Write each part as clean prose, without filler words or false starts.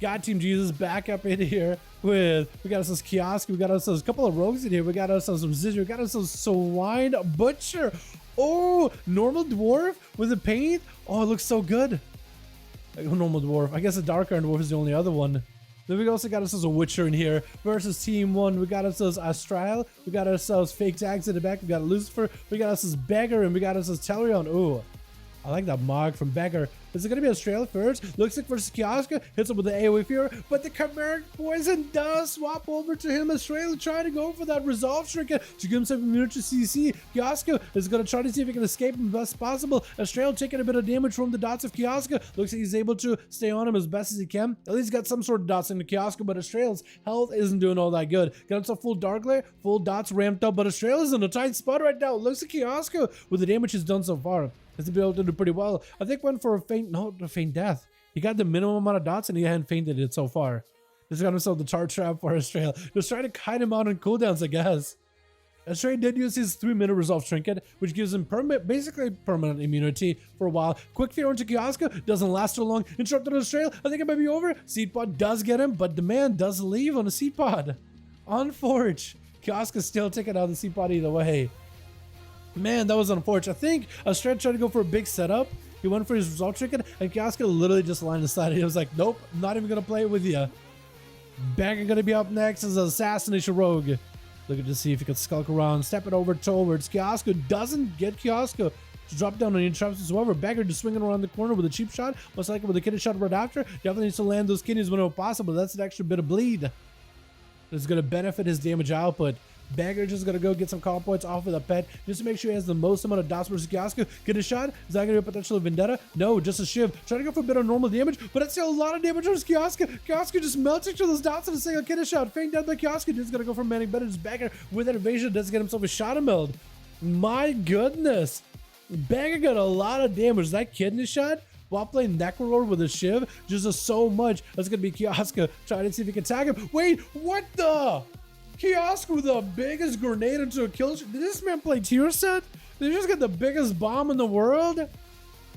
Got Team Jesus back up in here with, we got ourselves Kiosk, we got ourselves a couple of rogues in here, we got ourselves some Scissor, we got ourselves Swine Butcher. Oh, normal dwarf with a paint. Oh, it looks so good. Normal dwarf. I guess a dark iron dwarf is the only other one. Then we also got ourselves a Witcher in here versus Team 1. We got ourselves Astral. We got ourselves Fake Tags in the back. We got Lucifer. We got ourselves Beggar, and we got ourselves Dalaran. Ooh, I like that Mog from Beggar. Is it going to be Astral first? Looks like versus Kioska. Hits him with the AoE Fear, but the Chimeric Poison does swap over to him. Astral trying to go for that Resolve Trinket to give himself immunity to CC. Kioska is going to try to see if he can escape him as best possible. Astral taking a bit of damage from the dots of Kioska. Looks like he's able to stay on him as best as he can. At least got some sort of dots into Kioska, but Astral's health isn't doing all that good. Got himself full Dark Glare, full dots ramped up, but Astral is in a tight spot right now. Looks like Kioska, with the damage he's done so far, has been able to do pretty well. I think went for a feint death. He got the minimum amount of dots and he hadn't fainted it so far. Just got himself the Tar Trap for Astral. Just trying to kite him out on cooldowns, I guess. Astral did use his 3-minute Resolve Trinket, which gives him basically permanent immunity for a while. Quick Fear into Kioska doesn't last too long. Interrupted Astral. I think it might be over. Seed Pod does get him, but the man does leave on a Seed Pod. On Forge. Kioska's still taking out the Seed Pod either way. Man, that was unfortunate. I think Astral tried to go for a big setup. He went for his Resolve Trinket, and Kioska literally just lined aside. He was like, nope, I'm not even going to play it with you. Beggar going to be up next as an Assassination Rogue. Looking to see if he can skulk around, step it over towards Kioska. Doesn't get Kioska to drop down on any traps whatsoever. Beggar just swinging around the corner with a cheap shot. Most likely with a kidney shot right after. Definitely needs to land those kidneys whenever possible. That's an extra bit of bleed. It's going to benefit his damage output. Beggar just gonna go get some call points off of the pet just to make sure he has the most amount of dots versus Kioska. Get a shot. Is that gonna be a potential Vendetta? No, just a shiv. Trying to go for a bit of normal damage, but that's still a lot of damage versus Kioska. Kioska just melting through those dots in a single kidney shot. Feint dead by Kioska. Just gonna go for Manning better. Just Beggar with that evasion does get himself a shot meld. My goodness. Beggar got a lot of damage. That kidney shot while playing Necrolord with a shiv just does so much. That's gonna be Kioska trying to see if he can tag him. Wait, what the? Kioska with the biggest grenade into a kill. Did this man play tier set? Did he just get the biggest bomb in the world?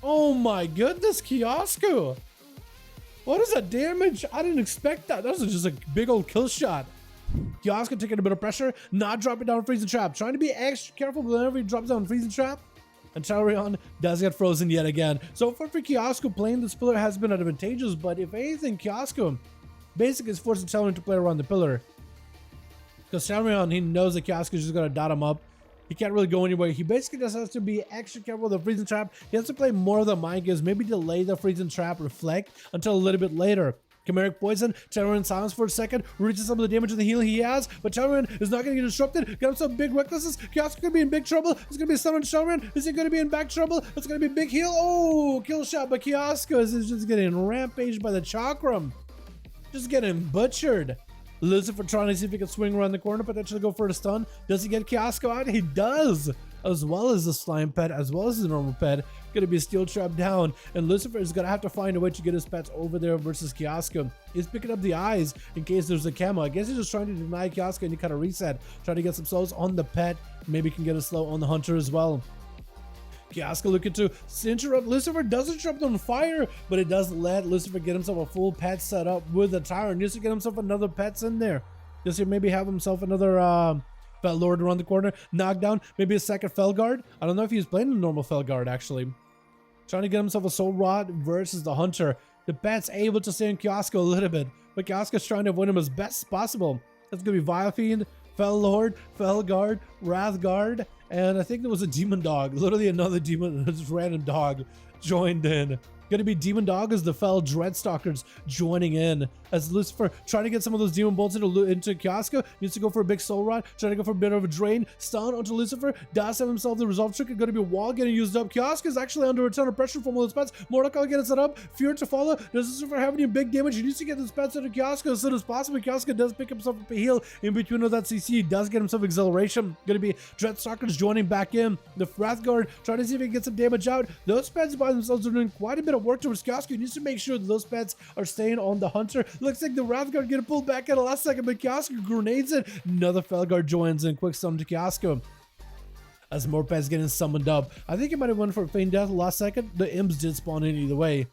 Oh my goodness, Kioska. What is that damage? I didn't expect that. That was just a big old kill shot. Kioska taking a bit of pressure, not dropping down Freezing Trap. Trying to be extra careful whenever he drops down Freezing Trap. And Dalaran does get frozen yet again. So far for Kioska, playing this pillar has been advantageous, but if anything, Kioska basically is forcing Dalaran to play around the pillar. Because Dalaran, he knows that Kioska is just going to dot him up. He can't really go anywhere. He basically just has to be extra careful with the Freezing Trap. He has to play more of the Mind Games, maybe delay the Freezing Trap, reflect until a little bit later. Chimeric Poison, Dalaran silence for a second, reaches some of the damage and the heal he has, but Dalaran is not going to get disrupted. Got himself big recklessness. Kioska going to be in big trouble. It's going to be a stun on Dalaran. Is he going to be in back trouble? It's going to be a big heal. Oh, kill shot, but Kioska is just getting rampaged by the Chakram. Just getting butchered. Lucifer trying to see if he can swing around the corner, potentially go for a stun. Does he get Kioska out? He does! As well as the slime pet, as well as the normal pet. Gonna be a steel trap down, and Lucifer is gonna have to find a way to get his pets over there versus Kioska. He's picking up the eyes in case there's a camo. I guess he's just trying to deny Kioska any kind of reset. Trying to get some slows on the pet. Maybe can get a slow on the hunter as well. Kioska looking to interrupt. Lucifer does interrupt on fire, but it does let Lucifer get himself a full pet set up with a Tyrant. Just to get himself another pets in there. Just to maybe have himself another Fel Lord around the corner. Knockdown, maybe a second Felguard. I don't know if he's playing a normal Felguard actually. Trying to get himself a Soul Rod versus the Hunter. The pet's able to stay on Kioska a little bit, but Kioska's trying to avoid him as best as possible. That's gonna be Vile Fiend, Fel Lord, Felguard, Wrathguard, and I think there was a Demon Dog. Literally another demon, this random dog joined in. Gonna be Demon Dog as the Fel Dreadstalkers joining in. As Lucifer trying to get some of those Demon Bolts into Kioska. Needs to go for a big Soul Rod. Trying to go for a bit of a drain. Stun onto Lucifer. Does have himself the Resolve Trick. Gonna be a wall getting used up. Kioska is actually under a ton of pressure from all those pets. Mordecai getting set up. Fear to follow. Does Lucifer have any big damage? He needs to get this pets into Kioska as soon as possible. Kioska does pick himself up a heal in between of that CC. He does get himself Exhilaration. Gonna be Dreadstalkers joining back in. The Wrathguard trying to see if he can get some damage out. Those pets by themselves are doing quite a bit of work towards Kioska. He needs to make sure that those pets are staying on the Hunter. Looks like the Wrathguard getting pulled back at the last second, but Kioska grenades it. Another Felguard joins in. Quick stun to Kioska. As more pets getting summoned up. I think he might have went for a feign death last second. The imps did spawn in either way.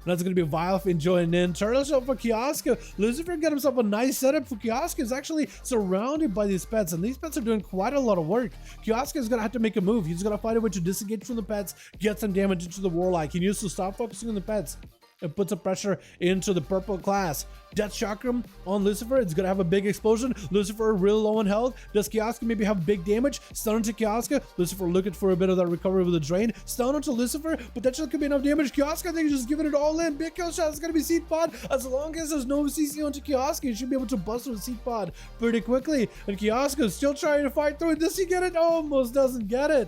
That's going to be Vilefin joining in. Turtle shot for Kioska. Lucifer got himself a nice setup for Kioska. Is actually surrounded by these pets, and these pets are doing quite a lot of work. Kioska is going to have to make a move. He's going to find a way to disengage from the pets, get some damage into the Warlock. He needs to stop focusing on the pets and put some pressure into the purple class. Death Chakram on Lucifer. It's gonna have a big explosion. Lucifer real low on health. Does Kioska maybe have big damage? Stun into Kioska. Lucifer looking for a bit of that recovery with a drain. Stun into Lucifer. Potentially could be enough damage. Kioska, I think he's just giving it all in. Big kill shot. It's gonna be Seed Pod. As long as there's no CC onto Kioska, he should be able to bust with Seed Pod pretty quickly. And Kioska is still trying to fight through it. Does he get it? Almost doesn't get it.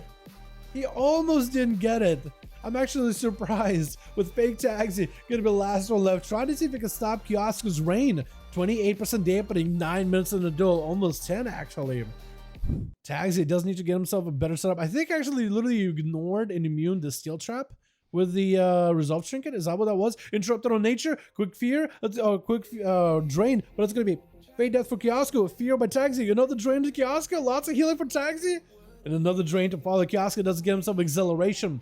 He almost didn't get it. I'm actually surprised with fake Taxi. Gonna be the last one left. Trying to see if it can stop Kioska's reign. 28% dampening, 9 minutes in the duel, almost 10 actually. Taxi does need to get himself a better setup. I think actually literally ignored and immune the steel trap with the resolve trinket. Is that what that was? Interrupted on nature, quick fear, quick drain, but it's gonna be fake death for Kioska, fear by Taxi. Another drain to Kioska, lots of healing for Taxi, and another drain to follow. Kioska doesn't get himself acceleration.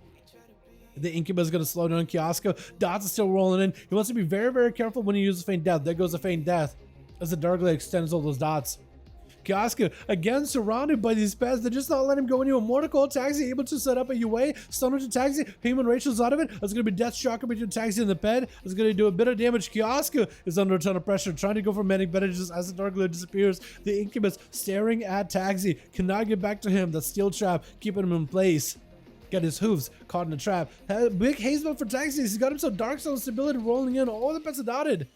The Incubus is going to slow down Kioska. Dots is still rolling in. He wants to be very, very careful when he uses Feign Death. There goes the Feign Death as the Dark Blade extends all those dots. Kioska, again, surrounded by these pets. They're just not letting him go anywhere. Mortal Taxi able to set up a UA. Stun into Taxi. Payment Rachel's out of it. That's going to be Death Shock between Taxi and the pet. It's going to do a bit of damage. Kioska is under a ton of pressure, trying to go for medic bandages as the Dark Blade disappears. The Incubus staring at Taxi. Cannot get back to him. That steel trap keeping him in place. Got his hooves caught in a trap. Big haze mode for Taxi. He's got himself Dark Stone stability rolling in. All the pets are dotted.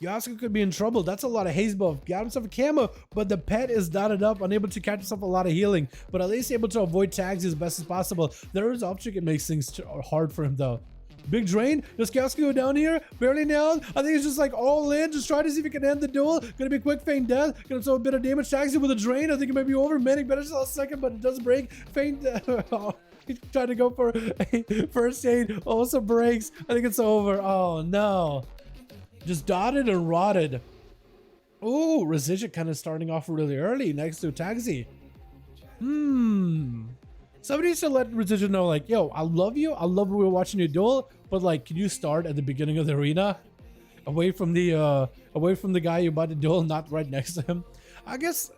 Kioska could be in trouble. That's a lot of haze buff. Got himself a camo, but the pet is dotted up, unable to catch himself a lot of healing, but at least able to avoid Taxi as best as possible. There is option. It makes things hard for him though. Big drain. Does Kioska go down here? Barely nailed. I think it's just like all in. Just try to see if he can end the duel. Gonna be a quick Feign Death. Gonna throw a bit of damage. Taxi with a drain. I think it might be over. Medic better just a second, but it does break. Feign Death. He's trying to go for a first aid. Also breaks. I think it's over. Oh no. Just dotted and rotted. Ooh, Residual kind of starting off really early next to Taxi. Somebody needs to let Residual know, like, yo, I love you. I love when we're watching you duel, but like, can you start at the beginning of the arena? Away from the guy you're about to duel, not right next to him. I guess,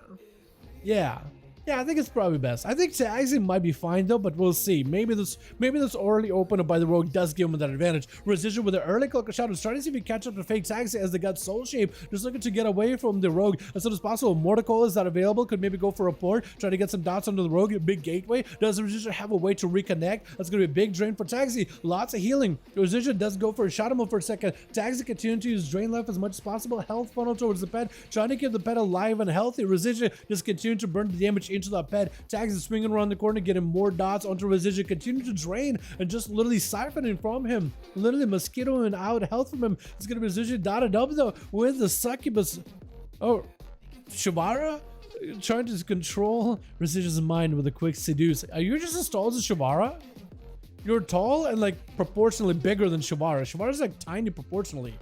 yeah. Yeah, I think it's probably best. I think Taxi might be fine though, but we'll see. Maybe this early opener by the Rogue does give him that advantage. Residual with the early Cloak of Shadows, trying to see if he can catch up to fake Taxi as they got Soul Shape, just looking to get away from the Rogue as soon as possible. Mortical is not available, could maybe go for a port, try to get some dots under the Rogue. Big gateway. Does Residual have a way to reconnect? That's gonna be a big drain for Taxi. Lots of healing. Residual does go for a Shadow Move for a second. Taxi continues to use Drain Life as much as possible. Health funnel towards the pet, trying to keep the pet alive and healthy. Residual just continue to burn the damage into that pet. Taxi is swinging around the corner, getting more dots onto Residual, continue to drain and just literally siphoning from him. Literally mosquitoing out health from him. It's gonna be Residual dotted up though with the Succubus. Oh, Shavara trying to control Residual's mind with a quick seduce. Are you just as tall as Shavara? You're tall and like proportionally bigger than Shavara. Shavara's like tiny proportionally.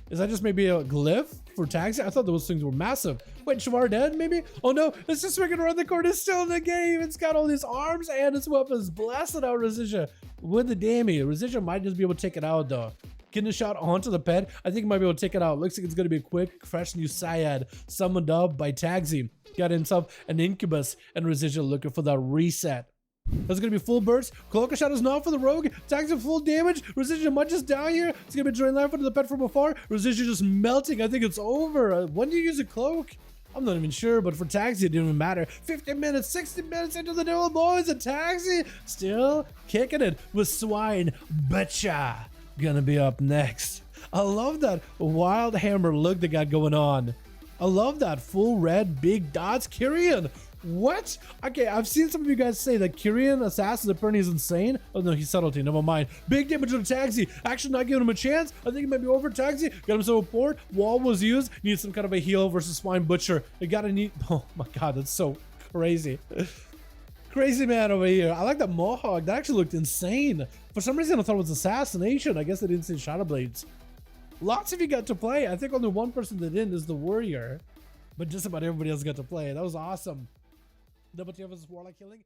Is that just maybe a glyph for Taxi? I thought those things were massive. Wait, Shavara dead maybe? Oh no, it's just swinging around the corner. It's still in the game. It's got all these arms and its weapons. Blasted out Residual with the damage. Residual might just be able to take it out though. Getting a shot onto the pet. I think he might be able to take it out. Looks like it's going to be a quick, fresh new Syad summoned up by Taxi. Got himself an Incubus and Residual looking for that reset. That's gonna be full burst. Cloak of Shadows not for the Rogue. Taxi full damage. Residual might just down here. It's gonna be drain life into the pet from afar. Residual just melting. I think it's over. When do you use a cloak? I'm not even sure, but for Taxi, it didn't even matter. 50 minutes, 60 minutes into the duel, boys, and Taxi still kicking it with Swine Betcha. Gonna be up next. I love that wild hammer look they got going on. I love that full red, big dots. Kyrian. What? Okay, I've seen some of you guys say that Kyrian Assassin's Apparently is insane. Oh no, he's subtlety, never mind. Big damage on Taxi. Actually not giving him a chance. I think it might be over. Taxi got himself a port. Wall was used. Needs some kind of a heal versus Swine Butcher. They gotta need. Oh my god, that's so crazy. Crazy man over here. I like that Mohawk. That actually looked insane. For some reason I thought it was assassination. I guess they didn't say Shadow Blades. Lots of you got to play. I think only one person that didn't is the Warrior. But just about everybody else got to play. That was awesome. Double T versus Warlock killing.